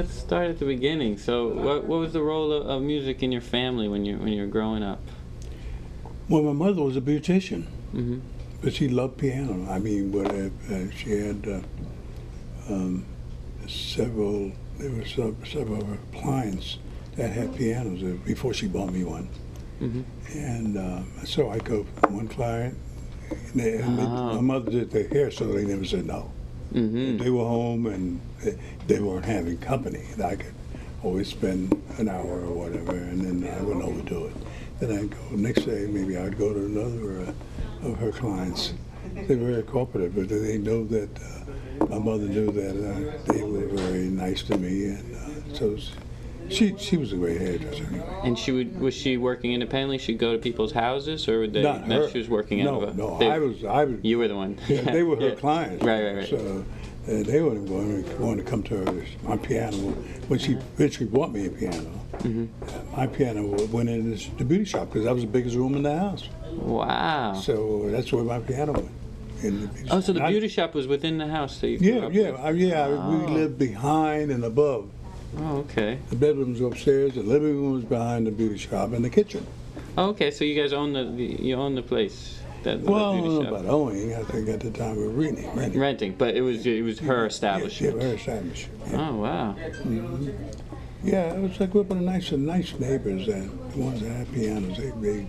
Let's start at the beginning. So, what was the role of music in your family when you were growing up? Well, my mother was a beautician, Mm-hmm. but she loved piano. I mean, she had several. There were several of her clients that had pianos before she bought me one, Mm-hmm. and so I go from one client. My mother did their hair, so they never said no. Mm-hmm. They were home and they weren't having company. I could always spend an hour or whatever, and then I wouldn't overdo it. Then I'd go next day, maybe I'd go to another of her clients. They're very cooperative, but they know that my mother knew that they were very nice to me, and so she was a great hairdresser. And was she working independently? She'd go to people's houses, or Not her. she was working out of a... No, I was. You were the one. Yeah, they were her clients. Right. So they wouldn't want to come to my piano. When she eventually bought me a piano, my piano went in the beauty shop because that was the biggest room in the house. Wow. So that's where my piano went. In the beauty Oh, shop. so the beauty shop was within the house that you grew up with? We lived behind and above. Oh, okay. The bedrooms were upstairs, the living room was behind the beauty shop, and the kitchen. Oh, okay, so you guys own you own the place. The Well, I beauty don't know shop. about owning. I think at the time we were renting. Renting, but it was her establishment. Yeah, her establishment. Yeah. Oh, wow. Yeah, it was like we were nice neighbors, and the ones that had pianos, they were,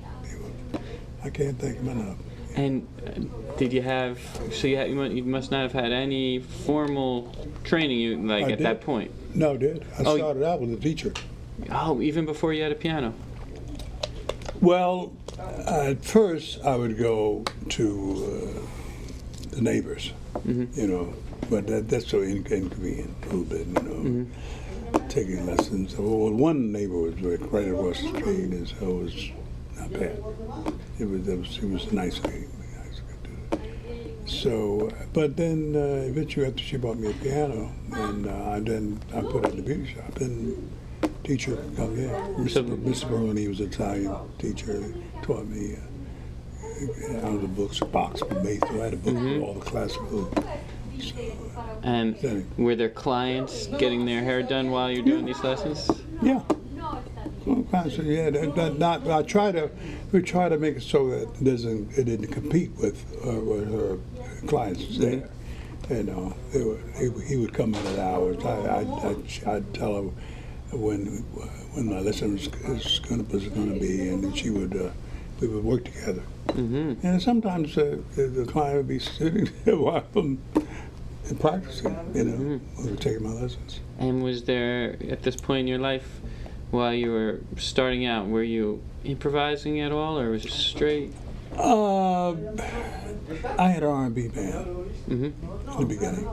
I can't thank them enough. And did you have? So you must not have had any formal training, I at did. that point. No, I did. I Oh, started out with a teacher. Oh, even before you had a piano. Well, at first I would go to the neighbors, but that's so inconvenient a little bit, taking lessons. Well, one neighbor was right across the street, and so it was not bad. It was a nice guy. So, but then eventually after she bought me a piano, and I put it in the beauty shop, and teacher come in. Mr. Baroni was an Italian teacher, taught me out of the books, a box from Mayfield. I had a book with all the classical. And were there clients getting their hair done while you're doing these lessons? Yeah. Well, yeah, I we try to make it so that it didn't compete with her clients there. He would come in at hours. I'd tell her when my lesson was going to be, and then we would work together. Mm-hmm. And sometimes the client would be sitting there while I'm practicing. We were taking my lessons. And was there, at this point in your life, while you were starting out, were you improvising at all, or was it straight? I had an R&B band in the beginning,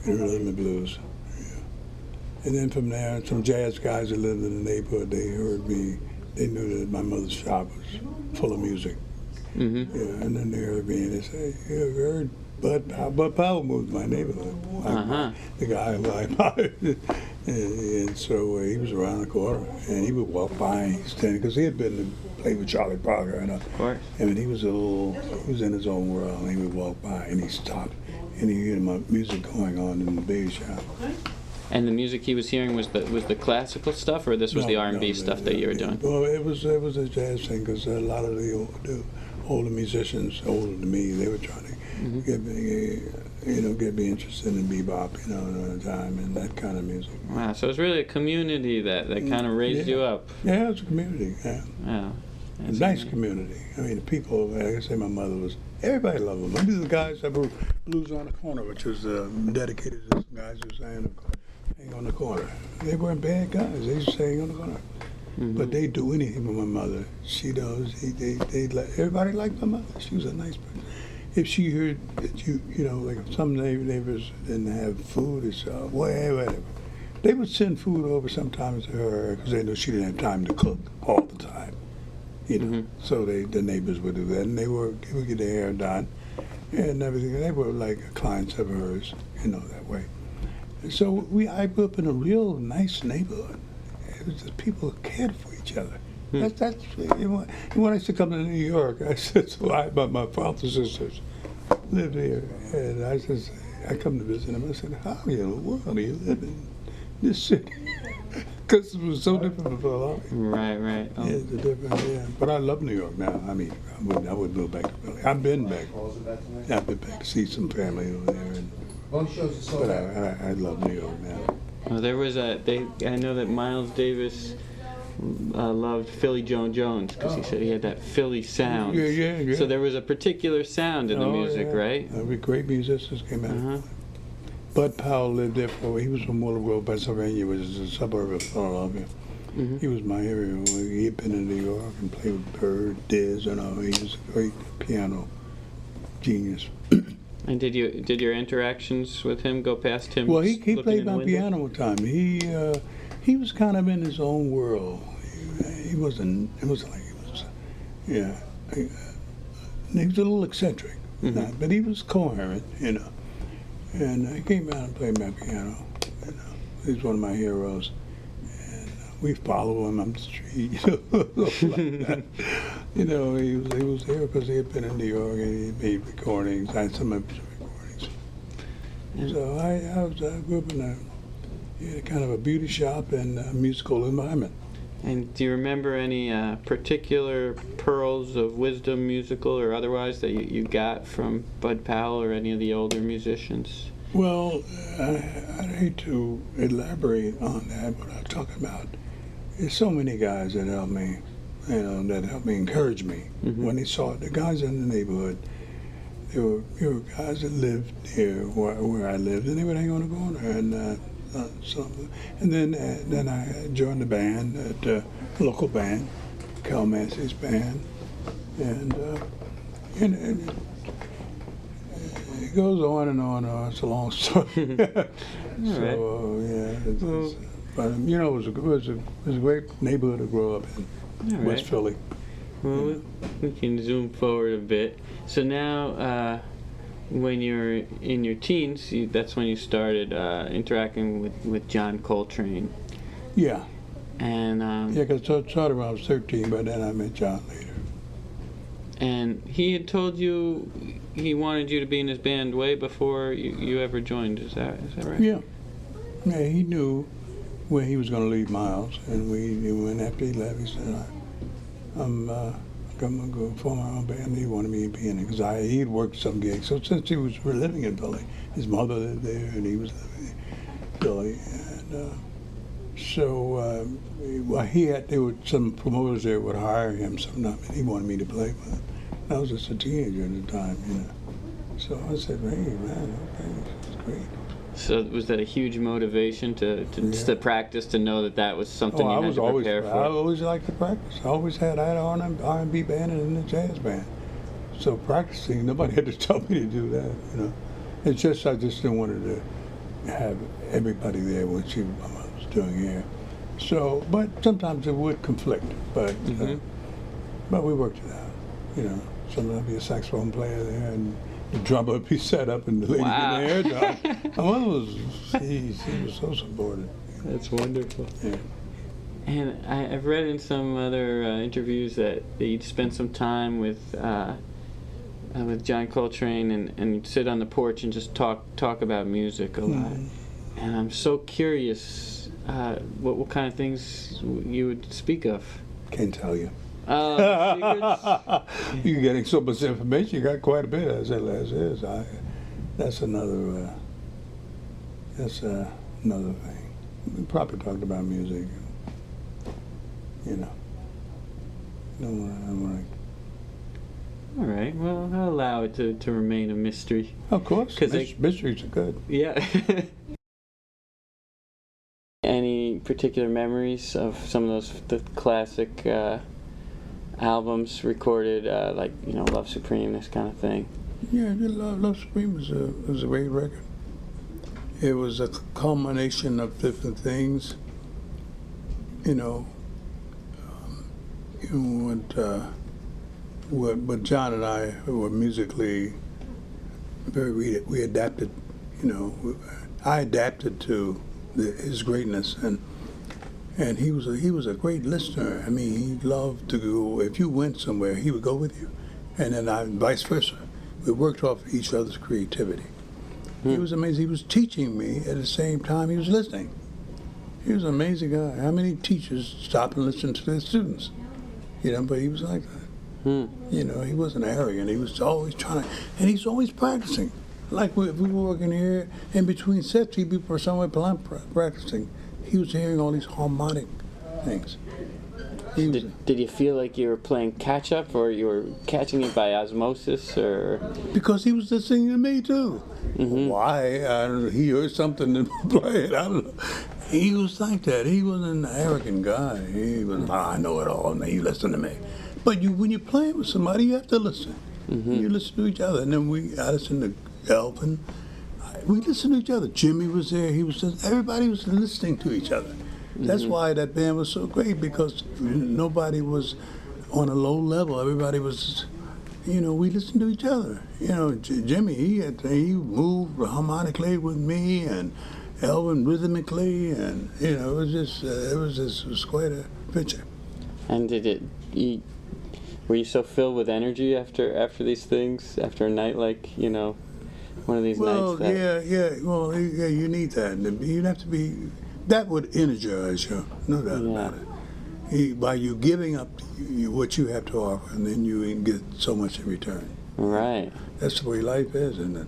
rhythm and blues. Yeah. And then from there, some jazz guys that lived in the neighborhood, they heard me. They knew that my mother's shop was full of music. Mm-hmm. Yeah, and then they heard me and they said, "You ever heard Bud Powell moved to my neighborhood?" The guy who I hired. And so he was around the corner, and he would walk by, and he's standing, because he had been to play with Charlie Parker, and he was in his own world, and he would walk by, and he stopped, and he heard my music going on in the baby shop. And the music he was hearing was the classical stuff, or this was the R&B stuff that you were doing? Well, it was a jazz thing, because a lot of the older musicians, older than me, they were trying to get me interested in bebop, at the time, and that kind of music. Wow, so it's really a community that kind of raised you up. Yeah, it's a community, yeah. Wow. A nice community. I mean, the people, like I say, my mother was, everybody loved them. Maybe the guys that were Blues on the Corner, which was dedicated to some guys who sang on the corner. They weren't bad guys, they just sang on the corner. But they do anything for my mother. She does. Everybody liked my mother. She was a nice person. If she heard that like if some neighbors didn't have food, it's whatever. They would send food over sometimes to her because they knew she didn't have time to cook all the time. So the neighbors would do that, and they would get their hair done and everything. They were like clients of hers, that way. And so I grew up in a real nice neighborhood. It was just people who cared for each other. That's when I used to come to New York, I said, my father's sisters lived here, and I come to visit them. I said, how in the world do you live this city. Because it was so different from Philadelphia. Right. Oh. Yeah, it's different, yeah. But I love New York now. I mean, I would go back to Philly. I've been back. I've been back to see some family over there. But I love New York now. Well, there was I know that Miles Davis loved Philly Joe Jones because he said he had that Philly sound. Yeah. So there was a particular sound in the music, right? Great musicians came out. Uh-huh. Bud Powell lived there he was from Willow Grove, Pennsylvania, which is a suburb of Philadelphia. Mm-hmm. He was my hero. He had been in New York and played with Bird, Diz, and all. He was a great piano genius. And did your interactions with him go past him? Well, he played my piano one time. He was kind of in his own world. He wasn't. It was like he was. Yeah. He was a little eccentric, but he was coherent, you know. And he came out and played my piano. You know, he's one of my heroes. And we follow him on the street, you know. You know, he was there because he had been in New York and he made recordings. I had some of his recordings. Yeah. So I grew up in kind of a beauty shop and a musical environment. And do you remember any particular pearls of wisdom, musical or otherwise, that you got from Bud Powell or any of the older musicians? Well, I'd hate to elaborate on that, but I'll talk about. There's so many guys that helped me, you know, that helped me, encourage me when they saw it. The guys in the neighborhood, there were guys that lived near where I lived, and they would hang on the corner and. And then I joined the band, the local band, Cal Massey's band, and it goes on and on and on. It's a long story. But you know, it was a great neighborhood to grow up in, West Philly. Well, we can zoom forward a bit. So now. When you're in your teens, that's when you started interacting with John Coltrane. Yeah. And because I started when I was 13, but then I met John later. And he had told you he wanted you to be in his band way before you ever joined. Is that right? Yeah. Yeah, he knew when he was going to leave Miles, and when after he left, he said, I'm going to go form my own band. He wanted me to be in it because he'd worked some gigs. So since he was living in Philly, his mother lived there and he was living in Philly. And there were some promoters there would hire him sometimes, and he wanted me to play with him. And I was just a teenager at the time, you know. So I said, hey, man, okay, that's great. So was that a huge motivation to practice, to know that was something you had to prepare for? I always liked to practice. I had an R&B band and a jazz band. So practicing, nobody had to tell me to do that, you know. I just didn't want to have everybody there when I was doing here. So, but sometimes it would conflict, but we worked it out, you know. Sometimes I'd be a saxophone player there and the drummer would be set up and the lady in the air drum. My mother he was so supportive. That's wonderful. Yeah. And I've read in some other interviews that you'd spend some time with John Coltrane and you'd sit on the porch and just talk about music a lot. And I'm so curious what kind of things you would speak of. Can't tell you. Secrets? You're getting so much information. You got quite a bit as is. That's another thing. We probably talked about music. You know. All right. Well, I'll allow it to remain a mystery. Of course. Mysteries are good. Yeah. Any particular memories of some of the classic albums recorded, like Love Supreme, this kind of thing? Yeah, Love Supreme was a great record. It was a culmination of different things. What John and I were musically we adapted. I adapted to his greatness, and he was a great listener. I mean, he loved to go. If you went somewhere, he would go with you, and then vice versa. We worked off each other's creativity. He was amazing. He was teaching me at the same time he was listening. He was an amazing guy. How many teachers stopped and listened to their students? You know, but he was like that. You know, he wasn't arrogant. He was always trying to, and he's always practicing. Like if we were working here, in between sets, he'd be somewhere practicing. He was hearing all these harmonic things. Did you feel like you were playing catch up, or you were catching it by osmosis, or? Because he was listening to me too. Why? He heard something and play it. I don't know. He was like that. He wasn't an arrogant guy. He was, I know it all, man. You listen to me. But when you're playing with somebody, you have to listen. You listen to each other. And then I listened to Elvin. We listened to each other. Jimmy was there. Everybody was listening to each other. That's why that band was so great, because nobody was on a low level. Everybody was, you know, we listened to each other. You know, Jimmy, he moved harmonically with me, and Elvin rhythmically, and you know, it was quite a picture. And were you so filled with energy after these things, after a night like, you know, one of these nights? Well, you need that. You'd have to be. That would energize you, no doubt about it. By you giving up what you have to offer, and then you get so much in return. Right. That's the way life is, isn't it?